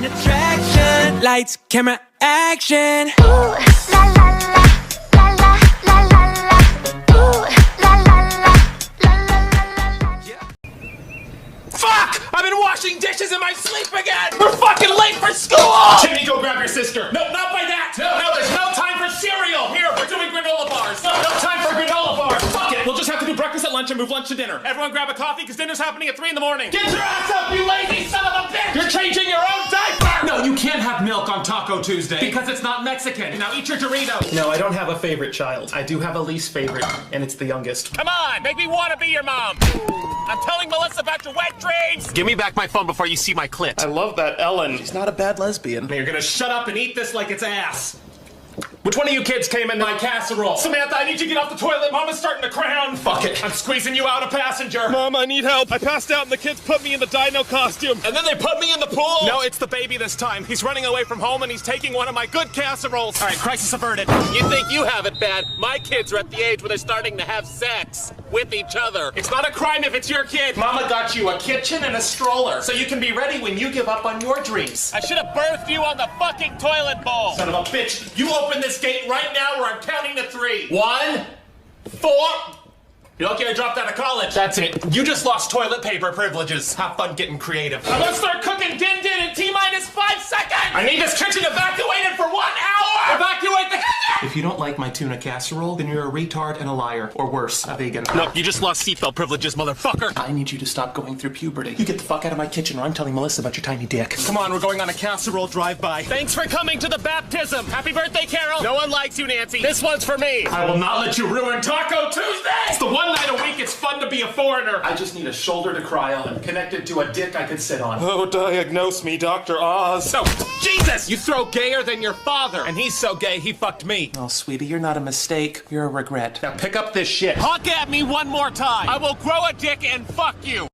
an attraction. Lights, camera, action. Ooh, la la la, la la la la la. Ooh, la la la, la la la la la. Fuck! I've been washing dishes in my sleep again! We're fucking late for school! Jimmy, go grab your sister. No, not by that! No, there's no time for cereal! Here, we're doing granola bars! No time for granola bars! Fuck it! We'll just have to do breakfast at lunch and move lunch to dinner. Everyone grab a coffee, because dinner's happening at 3 in the morning. Get your ass up, you lazy son of a bitch! You're changing your own diaper! No, you can't have milk on Taco Tuesday. Because it's not Mexican. Now eat your Doritos. No, I don't have a favorite child. I do have a least favorite, and it's the youngest. Come on, make me want to be your mom! I'm telling Melissa about your wet dreams! Give me back my phone before you see my clit. I love that Ellen. She's not a bad lesbian. You're gonna shut up and eat this like it's ass. Which one of you kids came in my casserole? Samantha, I need you to get off the toilet. Mama's starting to crown. Fuck it. I'm squeezing you out, a passenger. Mom, I need help. I passed out and the kids put me in the dino costume. And then they put me in the pool. No, it's the baby this time. He's running away from home and he's taking one of my good casseroles. All right, crisis averted. You think you have it bad. My kids are at the age where they're starting to have sex with each other. It's not a crime if it's your kid. Mama got you a kitchen and a stroller so you can be ready when you give up on your dreams. I should have birthed you on the fucking toilet bowl. Son of a bitch. You open this gate right now or I'm counting to 3. 1, 4. You're lucky I dropped out of college. That's it. You just lost toilet paper privileges. Have fun getting creative. I'm gonna start cooking din din in T-minus 5 seconds. I need this kitchen evacuated for 1 hour. Evacuate the kitchen. If you don't like my tuna casserole, then you're a retard and a liar, or worse, a vegan. No, you just lost seatbelt privileges, motherfucker. I need you to stop going through puberty. You get the fuck out of my kitchen or I'm telling Melissa about your tiny dick. Come on, we're going on a casserole drive-by. Thanks for coming to the baptism. Happy birthday, Carol. No one likes you, Nancy. This one's for me. I will not let you ruin Taco Tuesday. It's the one night a week it's fun to be a foreigner. I just need a shoulder to cry on, connected to a dick I could sit on. Oh, diagnose me, Dr. Oz. So, Jesus! You throw gayer than your father. And he's so gay, he fucked me. Oh, sweetie, you're not a mistake. You're a regret. Now pick up this shit. Honk at me one more time. I will grow a dick and fuck you.